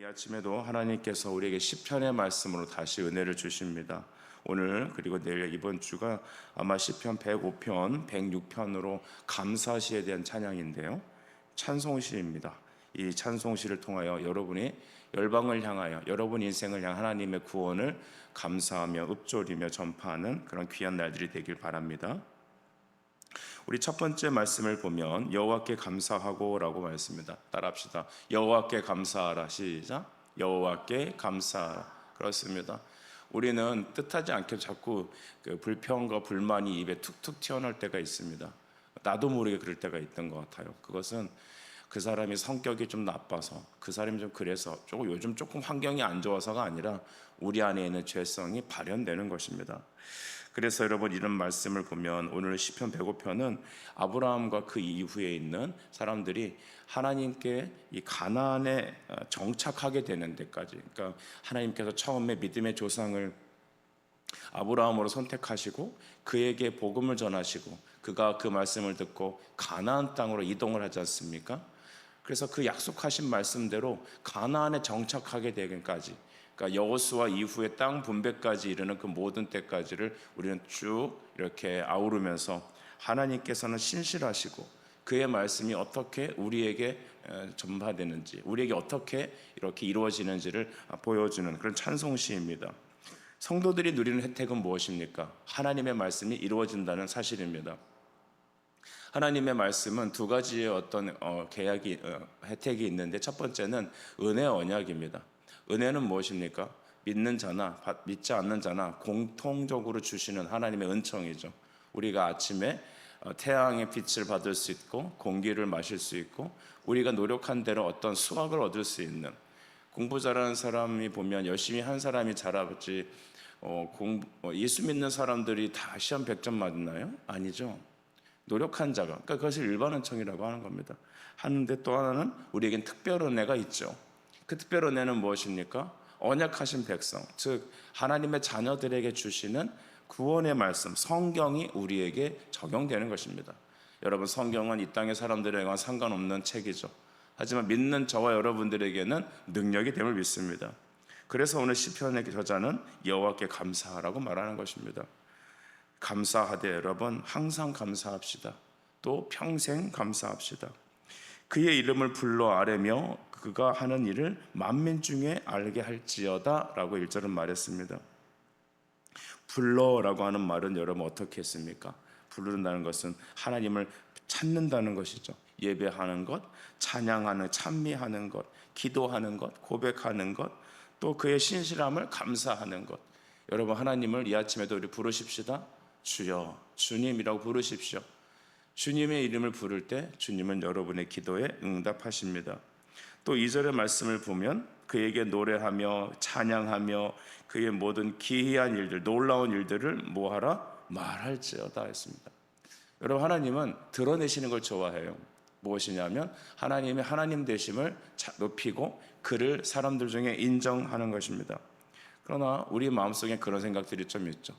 이 아침에도 하나님께서 우리에게 시편의 말씀으로 다시 은혜를 주십니다. 오늘 그리고 내일 이번 주가 아마 시편 105편, 106편으로 감사시에 대한 찬양인데요. 찬송시입니다. 이 찬송시를 통하여 여러분이 열방을 향하여 여러분 인생을 향한 하나님의 구원을 감사하며 읊조리며 전파하는 그런 귀한 날들이 되길 바랍니다. 우리 첫 번째 말씀을 보면 여호와께 감사하고라고 말했습니다. 따라합시다. 여호와께 감사하라. 시작. 여호와께 감사하라. 그렇습니다. 우리는 뜻하지 않게 자꾸 그 불평과 불만이 입에 툭툭 튀어나올 때가 있습니다. 나도 모르게 그럴 때가 있던 것 같아요. 그것은 그 사람이 성격이 좀 나빠서, 그 사람이 좀 그래서, 요즘 조금 환경이 안 좋아서가 아니라 우리 안에 있는 죄성이 발현되는 것입니다. 그래서 여러분, 이런 말씀을 보면 오늘 시편 105편은 아브라함과 그 이후에 있는 사람들이 하나님께 이 가나안에 정착하게 되는 데까지, 그러니까 하나님께서 처음에 믿음의 조상을 아브라함으로 선택하시고 그에게 복음을 전하시고 그가 그 말씀을 듣고 가나안 땅으로 이동을 하지 않습니까? 그래서 그 약속하신 말씀대로 가나안에 정착하게 되기까지, 그러니까 여호수아 이후에 땅 분배까지 이르는 그 모든 때까지를 우리는 쭉 이렇게 아우르면서 하나님께서는 신실하시고 그의 말씀이 어떻게 우리에게 전파되는지, 우리에게 어떻게 이렇게 이루어지는지를 보여주는 그런 찬송시입니다. 성도들이 누리는 혜택은 무엇입니까? 하나님의 말씀이 이루어진다는 사실입니다. 하나님의 말씀은 두 가지의 어떤 혜택이 있는데, 첫 번째는 은혜 언약입니다. 은혜는 무엇입니까? 믿는 자나 믿지 않는 자나 공통적으로 주시는 하나님의 은총이죠. 우리가 아침에 태양의 빛을 받을 수 있고 공기를 마실 수 있고 우리가 노력한 대로 어떤 수확을 얻을 수 있는, 공부 잘하는 사람이 보면 열심히 한 사람이 잘하지 예수 믿는 사람들이 다 시험 100점 맞나요? 아니죠. 노력한 자가, 그러니까 그것을 일반 은총이라고 하는 겁니다. 하는데 또 하나는 우리에겐 특별 은혜가 있죠. 그 특별 은혜는 무엇입니까? 언약하신 백성, 즉 하나님의 자녀들에게 주시는 구원의 말씀, 성경이 우리에게 적용되는 것입니다. 여러분, 성경은 이 땅의 사람들에게는 상관없는 책이죠. 하지만 믿는 저와 여러분들에게는 능력이 됨을 믿습니다. 그래서 오늘 시편의 저자는 여호와께 감사하라고 말하는 것입니다. 감사하되 여러분, 항상 감사합시다. 또 평생 감사합시다. 그의 이름을 불러 아뢰며 그가 하는 일을 만민 중에 알게 할지어다 라고 1절은 말했습니다. 불러라고 하는 말은 여러분 어떻게 했습니까? 부르는다는 것은 하나님을 찾는다는 것이죠. 예배하는 것, 찬양하는, 찬미하는 것, 기도하는 것, 고백하는 것, 또 그의 신실함을 감사하는 것. 여러분, 하나님을 이 아침에도 우리 부르십시다. 주여, 주님이라고 부르십시오. 주님의 이름을 부를 때 주님은 여러분의 기도에 응답하십니다. 또 2절의 말씀을 보면 그에게 노래하며 찬양하며 그의 모든 기이한 일들, 놀라운 일들을 뭐하라? 말할지어다 했습니다. 여러분, 하나님은 드러내시는 걸 좋아해요. 무엇이냐면 하나님의 하나님 되심을 높이고 그를 사람들 중에 인정하는 것입니다. 그러나 우리 마음속에 그런 생각들이 좀 있죠.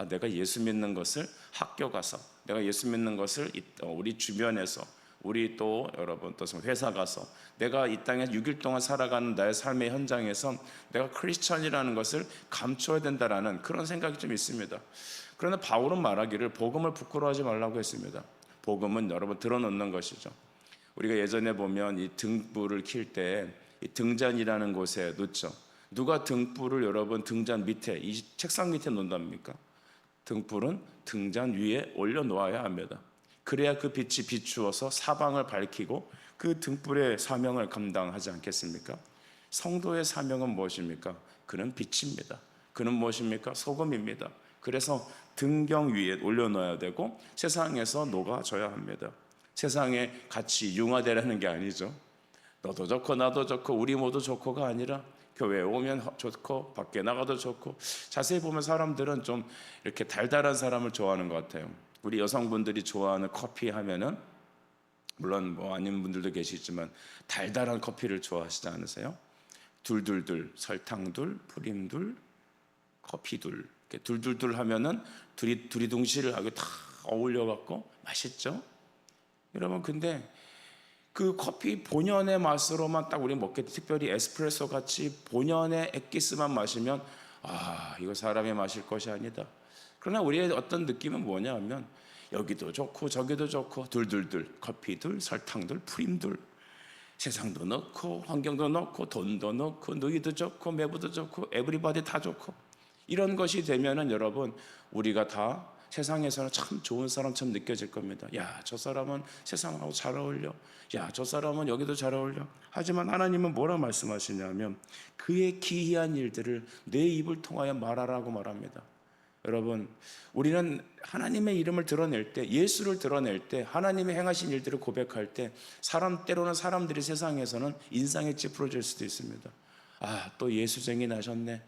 내가 예수 믿는 것을 학교 가서, 내가 예수 믿는 것을 우리 주변에서, 우리 또 여러분 또 회사 가서, 내가 이 땅에 6일 동안 살아가는 나의 삶의 현장에서 내가 크리스천이라는 것을 감춰야 된다라는 그런 생각이 좀 있습니다. 그러나 바울은 말하기를 복음을 부끄러워하지 말라고 했습니다. 복음은 여러분 드러놓는 것이죠. 우리가 예전에 보면 이 등불을 킬 때 이 등잔이라는 곳에 놓죠. 누가 등불을 여러분 등잔 밑에, 이 책상 밑에 놓는답니까? 등불은 등잔 위에 올려놓아야 합니다. 그래야 그 빛이 비추어서 사방을 밝히고 그 등불의 사명을 감당하지 않겠습니까? 성도의 사명은 무엇입니까? 그는 빛입니다. 그는 무엇입니까? 소금입니다. 그래서 등경 위에 올려놓아야 되고 세상에서 녹아져야 합니다. 세상에 같이 융화되라는 게 아니죠. 너도 좋고 나도 좋고 우리 모두 좋고가 아니라 교회에 오면 좋고 밖에 나가도 좋고. 자세히 보면 사람들은 좀 이렇게 달달한 사람을 좋아하는 것 같아요. 우리 여성분들이 좋아하는 커피 하면은, 물론 아닌 분들도 계시지만 달달한 커피를 좋아하시지 않으세요? 둘둘둘, 설탕둘, 프림둘, 커피둘, 이렇게 둘둘둘 하면은 두리둥실을 하고 다 어울려 갖고 맛있죠. 여러분, 근데 그 커피 본연의 맛으로만 딱 우리 먹게 돼. 특별히 에스프레소 같이 본연의 액기스만 마시면 이거 사람이 마실 것이 아니다. 그러나 우리의 어떤 느낌은 뭐냐 하면 여기도 좋고 저기도 좋고 둘둘둘 커피둘 설탕둘 프림둘 세상도 넣고 환경도 넣고 돈도 넣고 누이도 좋고 매부도 좋고 에브리바디 다 좋고 이런 것이 되면은 여러분 우리가 다 세상에서는 참 좋은 사람처럼 느껴질 겁니다. 야, 저 사람은 세상하고 잘 어울려. 야, 저 사람은 여기도 잘 어울려. 하지만 하나님은 뭐라 말씀하시냐면 그의 기이한 일들을 내 입을 통하여 말하라고 말합니다. 여러분, 우리는 하나님의 이름을 드러낼 때, 예수를 드러낼 때, 하나님의 행하신 일들을 고백할 때 때로는 사람들이 세상에서는 인상이 찌푸러질 수도 있습니다. 또 예수쟁이 나셨네.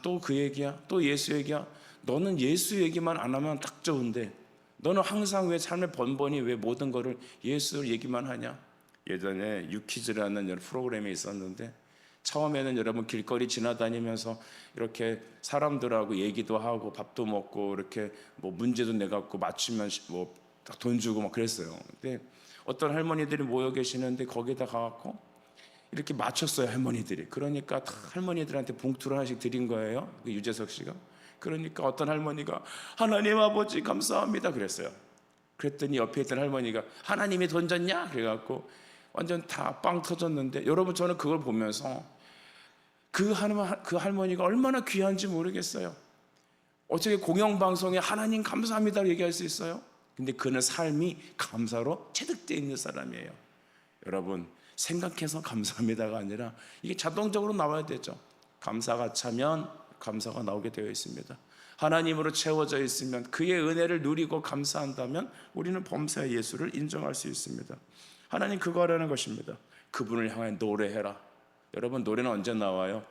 또 그 얘기야? 또 예수 얘기야? 너는 예수 얘기만 안 하면 딱 좋은데 너는 항상 왜 삶의 번번이 왜 모든 거를 예수 얘기만 하냐? 예전에 유퀴즈라는 프로그램이 있었는데 처음에는 여러분 길거리 지나다니면서 이렇게 사람들하고 얘기도 하고 밥도 먹고 이렇게 뭐 문제도 내갖고 맞추면 뭐 돈 주고 막 그랬어요. 근데 어떤 할머니들이 모여 계시는데 거기다 가갖고 이렇게 맞췄어요, 할머니들이. 그러니까 다 할머니들한테 봉투를 하나씩 드린 거예요, 유재석 씨가. 그러니까 어떤 할머니가 하나님 아버지 감사합니다 그랬어요. 그랬더니 옆에 있던 할머니가 하나님이 돈 줬냐? 그래갖고 완전 다 빵 터졌는데 여러분 저는 그걸 보면서 그 할머니가 얼마나 귀한지 모르겠어요. 어떻게 공영방송에 하나님 감사합니다 얘기할 수 있어요? 근데 그는 삶이 감사로 체득되어 있는 사람이에요. 여러분 생각해서 감사합니다가 아니라 이게 자동적으로 나와야 되죠. 감사가 차면 감사가 나오게 되어 있습니다. 하나님으로 채워져 있으면 그의 은혜를 누리고 감사한다면 우리는 범사의 예수를 인정할 수 있습니다. 하나님 그거 하라는 것입니다. 그분을 향해 노래해라. 여러분 노래는 언제 나와요?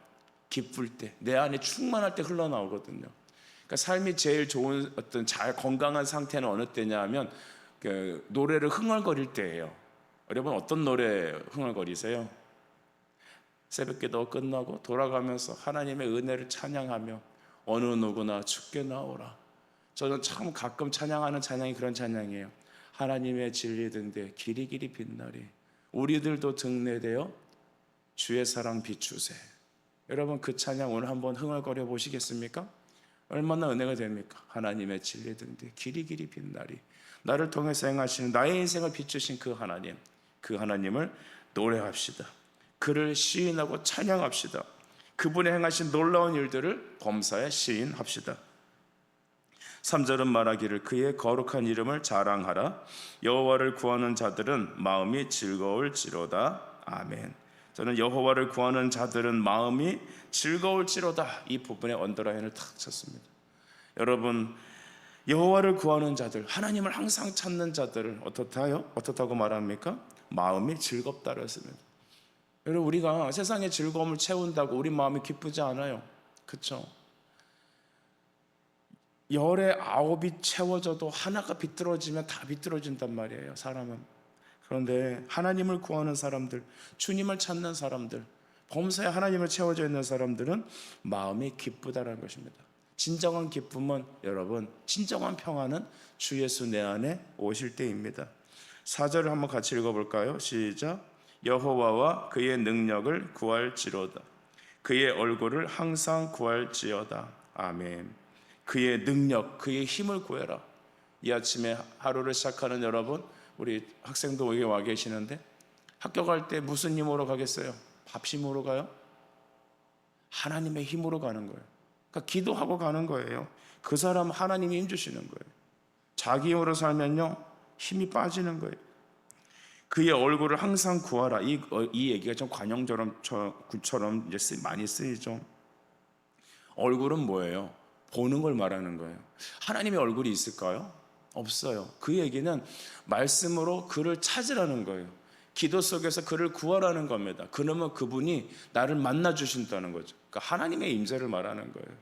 기쁠 때, 내 안에 충만할 때 흘러나오거든요. 그러니까 삶이 제일 좋은 어떤 잘 건강한 상태는 어느 때냐 하면 그 노래를 흥얼거릴 때예요. 여러분 어떤 노래 흥얼거리세요? 새벽기도 끝나고 돌아가면서 하나님의 은혜를 찬양하며 어느 누구나 주께 나오라. 저는 참 가끔 찬양하는 찬양이 그런 찬양이에요. 하나님의 진리 등대 길이 길이 빛나리 우리들도 등내되어 주의 사랑 비추세. 여러분 그 찬양 오늘 한번 흥얼거려 보시겠습니까? 얼마나 은혜가 됩니까? 하나님의 진리 등대 길이 길이 빛나리 나를 통해서 행하시는 나의 인생을 비추신 그 하나님, 그 하나님을 노래합시다. 그를 시인하고 찬양합시다. 그분의 행하신 놀라운 일들을 범사에 시인합시다. 3절은 말하기를 그의 거룩한 이름을 자랑하라. 여호와를 구하는 자들은 마음이 즐거울지로다. 아멘. 저는 여호와를 구하는 자들은 마음이 즐거울지로다 이 부분에 언더라인을 탁 쳤습니다. 여러분 여호와를 구하는 자들, 하나님을 항상 찾는 자들을 어떻다고 말합니까? 마음이 즐겁다 그랬습니다. 여러분 우리가 세상의 즐거움을 채운다고 우리 마음이 기쁘지 않아요. 그렇죠? 열에 9이 채워져도 하나가 비뚤어지면 다 비뚤어진단 말이에요, 사람은. 그런데 하나님을 구하는 사람들, 주님을 찾는 사람들, 범사에 하나님을 채워져 있는 사람들은 마음이 기쁘다라는 것입니다. 진정한 기쁨은 여러분, 진정한 평안은 주 예수 내 안에 오실 때입니다. 4절을 한번 같이 읽어볼까요? 시작. 여호와와 그의 능력을 구할지로다. 그의 얼굴을 항상 구할지어다. 아멘. 그의 능력, 그의 힘을 구해라. 이 아침에 하루를 시작하는 여러분, 우리 학생도 여기 와 계시는데 학교 갈 때 무슨 힘으로 가겠어요? 밥심으로 가요? 하나님의 힘으로 가는 거예요. 그러니까 기도하고 가는 거예요. 그 사람 하나님이 힘 주시는 거예요. 자기 힘으로 살면요 힘이 빠지는 거예요. 그의 얼굴을 항상 구하라. 이 얘기가 좀 관용처럼 이제 많이 쓰이죠. 얼굴은 뭐예요? 보는 걸 말하는 거예요. 하나님의 얼굴이 있을까요? 없어요. 그 얘기는 말씀으로 그를 찾으라는 거예요. 기도 속에서 그를 구하라는 겁니다. 그러면 그분이 나를 만나 주신다는 거죠. 그러니까 하나님의 임재를 말하는 거예요.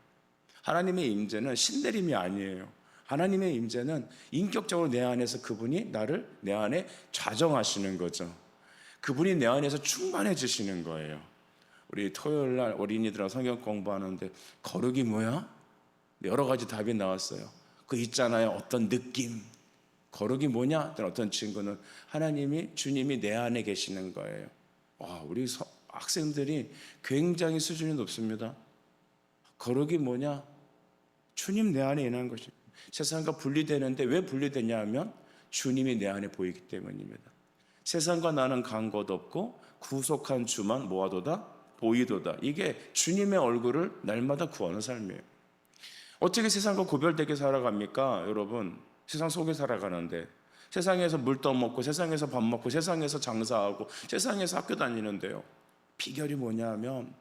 하나님의 임재는 신내림이 아니에요. 하나님의 임재는 인격적으로 내 안에서 그분이 내 안에 좌정하시는 거죠. 그분이 내 안에서 충만해지시는 거예요. 우리 토요일 날 어린이들하고 성경 공부하는데 거룩이 뭐야? 여러 가지 답이 나왔어요. 그 있잖아요. 어떤 느낌. 거룩이 뭐냐? 어떤 친구는 하나님이, 주님이 내 안에 계시는 거예요. 우리 학생들이 굉장히 수준이 높습니다. 거룩이 뭐냐? 주님 내 안에 있는 것이. 세상과 분리되는데 왜 분리되냐 하면 주님이 내 안에 보이기 때문입니다. 세상과 나는 간 것 없고 구속한 주만 모아도다 보이도다. 이게 주님의 얼굴을 날마다 구하는 삶이에요. 어떻게 세상과 구별되게 살아갑니까? 여러분, 세상 속에 살아가는데 세상에서 물 떠먹고 세상에서 밥 먹고 세상에서 장사하고 세상에서 학교 다니는데요, 비결이 뭐냐 하면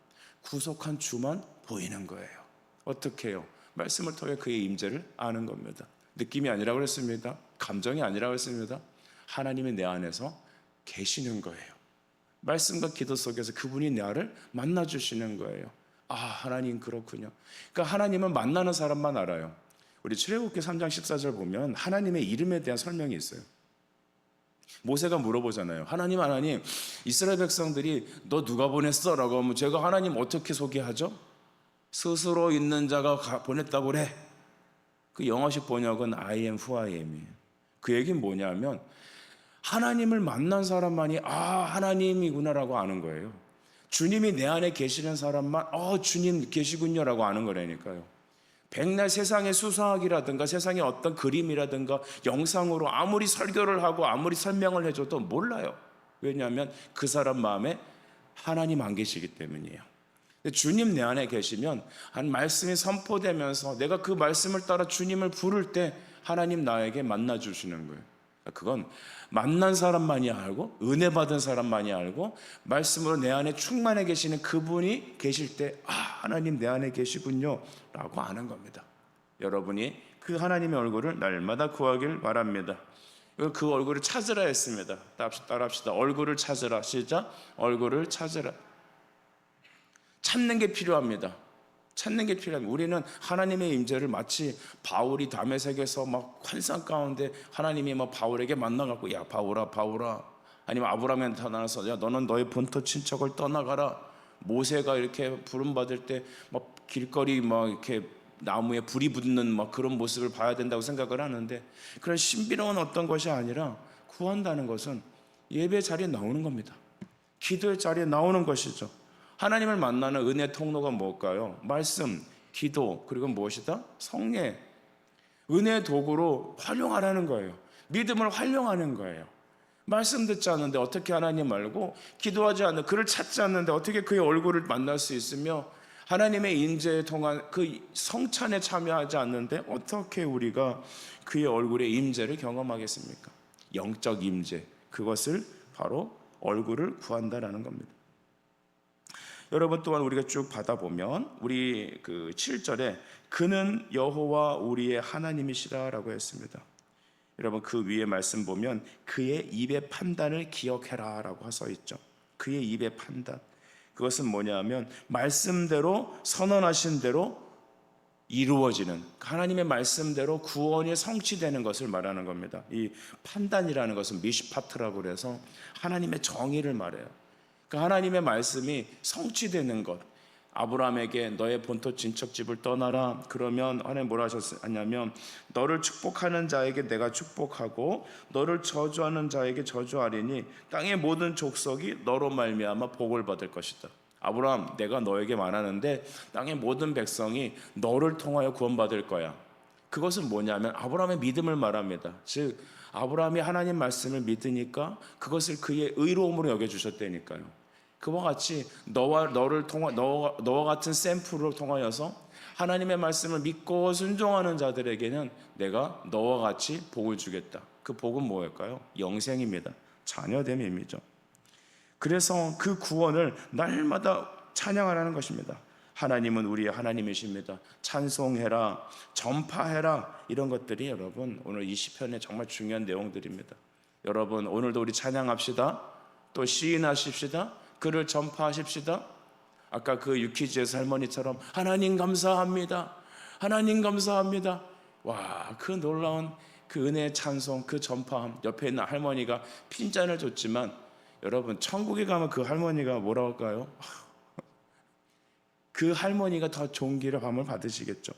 구속한 주만 보이는 거예요. 어떻게 해요? 말씀을 통해 그의 임재를 아는 겁니다. 느낌이 아니라고 그랬습니다. 감정이 아니라고 했습니다. 하나님이 내 안에서 계시는 거예요. 말씀과 기도 속에서 그분이 나를 만나주시는 거예요. 하나님 그렇군요. 그러니까 하나님은 만나는 사람만 알아요. 우리 출애굽기 3장 14절 보면 하나님의 이름에 대한 설명이 있어요. 모세가 물어보잖아요. 하나님, 이스라엘 백성들이 너 누가 보냈어? 라고 하면 제가 하나님 어떻게 소개하죠? 스스로 있는 자가 보냈다고 그래. 그 영어식 번역은 I am who I am이에요. 그 얘기는 뭐냐면 하나님을 만난 사람만이 하나님이구나라고 아는 거예요. 주님이 내 안에 계시는 사람만 주님 계시군요 라고 아는 거라니까요. 백날 세상의 수사학이라든가 세상의 어떤 그림이라든가 영상으로 아무리 설교를 하고 아무리 설명을 해줘도 몰라요. 왜냐하면 그 사람 마음에 하나님 안 계시기 때문이에요. 주님 내 안에 계시면 한 말씀이 선포되면서 내가 그 말씀을 따라 주님을 부를 때 하나님 나에게 만나 주시는 거예요. 그건 만난 사람만이 알고 은혜 받은 사람만이 알고 말씀으로 내 안에 충만해 계시는 그분이 계실 때 하나님 내 안에 계시군요 라고 아는 겁니다. 여러분이 그 하나님의 얼굴을 날마다 구하길 바랍니다. 그 얼굴을 찾으라 했습니다. 따라합시다. 얼굴을 찾으라. 시작. 얼굴을 찾으라. 찾는 게 필요합니다. 찾는 게 필요합니다. 우리는 하나님의 임재를 마치 바울이 다메섹에서 막 환상 가운데 하나님이 막 바울에게 만나갖고 야 바울아 아니면 아브라함한테 나타나서 야 너는 너의 본토 친척을 떠나가라. 모세가 이렇게 부름 받을 때 막 길거리 막 이렇게 나무에 불이 붙는 막 그런 모습을 봐야 된다고 생각을 하는데 그런 신비로운 어떤 것이 아니라 구한다는 것은 예배 자리에 나오는 겁니다. 기도의 자리에 나오는 것이죠. 하나님을 만나는 은혜 통로가 뭘까요? 말씀, 기도, 그리고 무엇이다? 성례. 은혜의 도구로 활용하라는 거예요. 믿음을 활용하는 거예요. 말씀 듣지 않는데 어떻게 하나님 알고, 기도하지 않는데 그를 찾지 않는데 어떻게 그의 얼굴을 만날 수 있으며, 하나님의 인재에 통한 그 성찬에 참여하지 않는데 어떻게 우리가 그의 얼굴의 임재를 경험하겠습니까? 영적 임재, 그것을 바로 얼굴을 구한다라는 겁니다. 여러분, 또한 우리가 쭉 받아보면 우리 그 7절에 그는 여호와 우리의 하나님이시라라고 했습니다. 여러분, 그 위에 말씀 보면 그의 입의 판단을 기억해라 라고 써 있죠. 그의 입의 판단, 그것은 뭐냐면 말씀대로 선언하신 대로 이루어지는, 하나님의 말씀대로 구원이 성취되는 것을 말하는 겁니다. 이 판단이라는 것은 미시파트라고 그래서 하나님의 정의를 말해요. 그 하나님의 말씀이 성취되는 것. 아브라함에게 너의 본토 친척집을 떠나라. 그러면 하나님 뭐라 하셨냐면 너를 축복하는 자에게 내가 축복하고 너를 저주하는 자에게 저주하리니 땅의 모든 족속이 너로 말미암아 복을 받을 것이다. 아브라함, 내가 너에게 말하는데 땅의 모든 백성이 너를 통하여 구원받을 거야. 그것은 뭐냐면 아브라함의 믿음을 말합니다. 즉 아브라함이 하나님 말씀을 믿으니까 그것을 그의 의로움으로 여겨주셨다니까요. 그와 같이 너와 같은 샘플을 통하여서 하나님의 말씀을 믿고 순종하는 자들에게는 내가 너와 같이 복을 주겠다. 그 복은 뭐일까요? 영생입니다. 자녀됨임이죠. 그래서 그 구원을 날마다 찬양하라는 것입니다. 하나님은 우리의 하나님이십니다. 찬송해라, 전파해라, 이런 것들이 여러분 오늘 이 시편의 정말 중요한 내용들입니다. 여러분, 오늘도 우리 찬양합시다. 또 시인하십시다. 그를 전파하십시다. 아까 그 유키즈에서 할머니처럼 하나님 감사합니다, 하나님 감사합니다. 와, 그 놀라운 그 은혜의 찬송, 그 전파함. 옆에 있는 할머니가 핀잔을 줬지만 여러분, 천국에 가면 그 할머니가 뭐라고 할까요? 그 할머니가 더 존귀를 밤을 받으시겠죠.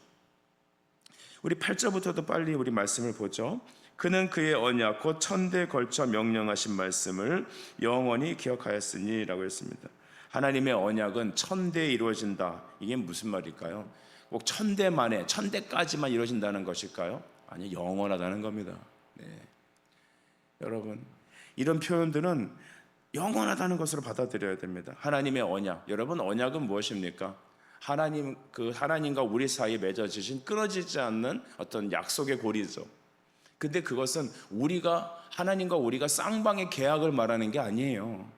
우리 8절부터도 빨리 우리 말씀을 보죠. 그는 그의 언약 곧 천대에 걸쳐 명령하신 말씀을 영원히 기억하였으니 라고 했습니다. 하나님의 언약은 천대에 이루어진다. 이게 무슨 말일까요? 꼭 천대 만에, 천대까지만 이루어진다는 것일까요? 아니, 영원하다는 겁니다. 네. 여러분, 이런 표현들은 영원하다는 것으로 받아들여야 됩니다. 하나님의 언약. 여러분, 언약은 무엇입니까? 하나님과 우리 사이에 맺어지신 끊어지지 않는 어떤 약속의 고리죠. 근데 그것은 하나님과 우리가 쌍방의 계약을 말하는 게 아니에요.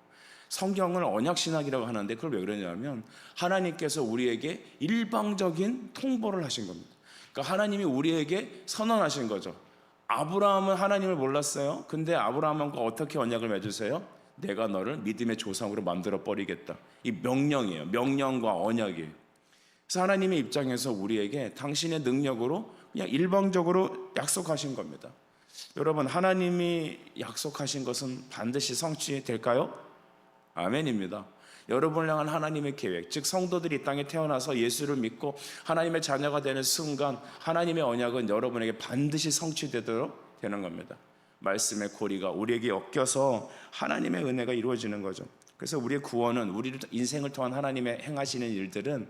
성경을 언약신학이라고 하는데 그걸 왜 그러냐면 하나님께서 우리에게 일방적인 통보를 하신 겁니다. 그러니까 하나님이 우리에게 선언하신 거죠. 아브라함은 하나님을 몰랐어요. 근데 아브라함과 어떻게 언약을 맺으세요? 내가 너를 믿음의 조상으로 만들어 버리겠다. 이 명령이에요. 명령과 언약이에요. 그래서 하나님의 입장에서 우리에게 당신의 능력으로 그냥 일방적으로 약속하신 겁니다. 여러분, 하나님이 약속하신 것은 반드시 성취될까요? 아멘입니다. 여러분을 향한 하나님의 계획, 즉 성도들이 이 땅에 태어나서 예수를 믿고 하나님의 자녀가 되는 순간 하나님의 언약은 여러분에게 반드시 성취되도록 되는 겁니다. 말씀의 고리가 우리에게 엮여서 하나님의 은혜가 이루어지는 거죠. 그래서 우리의 구원은 우리 인생을 통한 하나님의 행하시는 일들은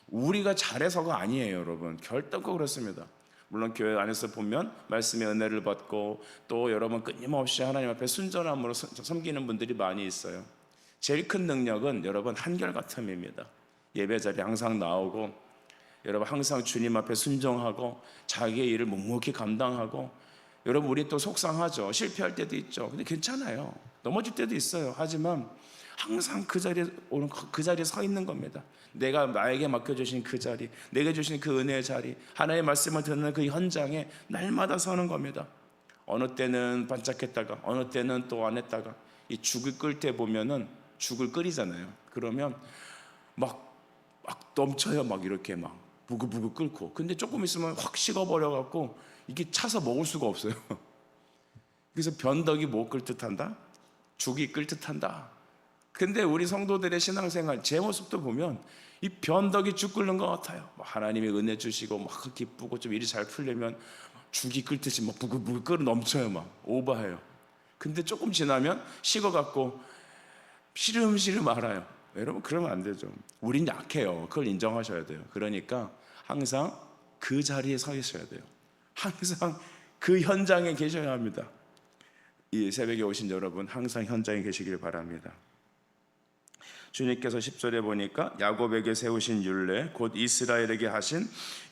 우리가 잘해서가 아니에요. 여러분, 결단코 그렇습니다. 물론 교회 안에서 보면 말씀의 은혜를 받고 또 여러분 끊임없이 하나님 앞에 순전함으로 섬기는 분들이 많이 있어요. 제일 큰 능력은 여러분 한결같음입니다. 예배 자리에 항상 나오고 여러분 항상 주님 앞에 순종하고 자기의 일을 묵묵히 감당하고 여러분 우리 또 속상하죠. 실패할 때도 있죠. 근데 괜찮아요. 넘어질 때도 있어요. 하지만 항상 그 자리에 서 있는 겁니다. 내가 나에게 맡겨주신 그 자리, 내게 주신 그 은혜의 자리, 하나님의 말씀을 듣는 그 현장에 날마다 서는 겁니다. 어느 때는 반짝했다가 어느 때는 또 안 했다가 이 죽을 끓일 때 보면은 죽을 끓이잖아요. 그러면 막 넘쳐요. 막 이렇게 막 부글부글 끓고. 근데 조금 있으면 확 식어버려 갖고 이게 차서 먹을 수가 없어요. 그래서 변덕이 뭐 끓 듯한다? 죽이 끓 듯한다. 근데 우리 성도들의 신앙생활 제 모습도 보면 이 변덕이 죽 끓는 것 같아요. 하나님이 은혜 주시고 막 기쁘고 좀 일이 잘 풀리면 죽이 끓듯이 막 부글부글 끓어 넘쳐요. 막 오버해요. 근데 조금 지나면 식어갖고 시름시름 알아요. 여러분 그러면 안 되죠. 우린 약해요. 그걸 인정하셔야 돼요. 그러니까 항상 그 자리에 서 있어야 돼요. 항상 그 현장에 계셔야 합니다. 이 새벽에 오신 여러분 항상 현장에 계시길 바랍니다. 주님께서 10절에 보니까 야곱에게 세우신 율례 곧 이스라엘에게 하신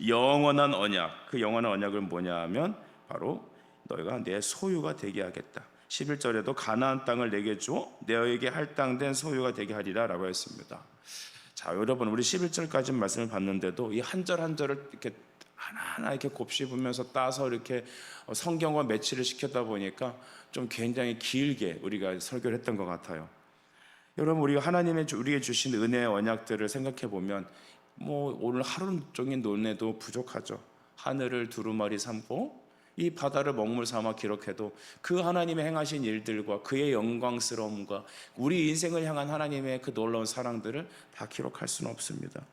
영원한 언약, 그 영원한 언약은 뭐냐 하면 바로 너희가 내 소유가 되게 하겠다. 11절에도 가나안 땅을 내게 주어 너희에게 할당된 소유가 되게 하리라 라고 했습니다. 자, 여러분 우리 11절까지 말씀을 봤는데도 이 한 절 한 절을 이렇게 하나하나 이렇게 곱씹으면서 따서 이렇게 성경과 매치를 시켰다 보니까 좀 굉장히 길게 우리가 설교를 했던 것 같아요. 여러분 우리가 하나님의 우리에게 주신 은혜의 언약들을 생각해 보면 뭐 오늘 하루 종일 논해도 부족하죠. 하늘을 두루마리 삼고 이 바다를 먹물 삼아 기록해도 그 하나님의 행하신 일들과 그의 영광스러움과 우리 인생을 향한 하나님의 그 놀라운 사랑들을 다 기록할 수는 없습니다.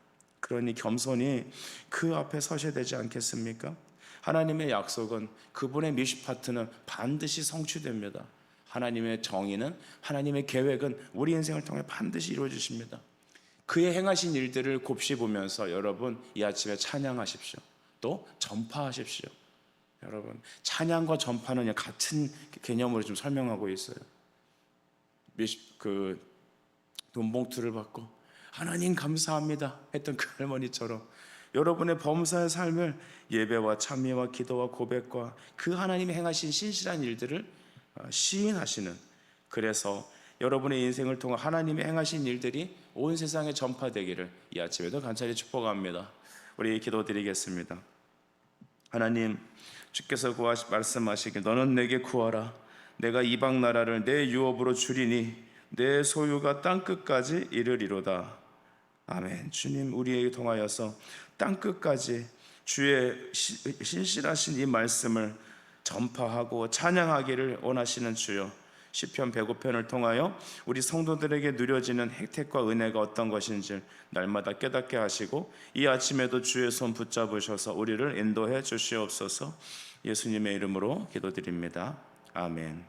그러니 겸손히 그 앞에 서셔야 되지 않겠습니까? 하나님의 약속은 그분의 미시파트는 반드시 성취됩니다. 하나님의 정의는 하나님의 계획은 우리 인생을 통해 반드시 이루어지십니다. 그의 행하신 일들을 곱씹으면서 여러분 이 아침에 찬양하십시오. 또 전파하십시오. 여러분 찬양과 전파는 같은 개념으로 좀 설명하고 있어요. 그 돈봉투를 받고 하나님 감사합니다 했던 그 할머니처럼 여러분의 범사의 삶을 예배와 찬미와 기도와 고백과 그 하나님이 행하신 신실한 일들을 시인하시는, 그래서 여러분의 인생을 통해 하나님이 행하신 일들이 온 세상에 전파되기를 이 아침에도 간절히 축복합니다. 우리 기도드리겠습니다. 하나님, 주께서 말씀하시길 너는 내게 구하라. 내가 이방 나라를 내 유업으로 주리니 내 소유가 땅끝까지 이르리로다. 아멘. 주님, 우리에게 통하여서 땅끝까지 주의 신실하신 이 말씀을 전파하고 찬양하기를 원하시는 주여, 시편 105편을 통하여 우리 성도들에게 누려지는 혜택과 은혜가 어떤 것인지 날마다 깨닫게 하시고 이 아침에도 주의 손 붙잡으셔서 우리를 인도해 주시옵소서. 예수님의 이름으로 기도드립니다. 아멘.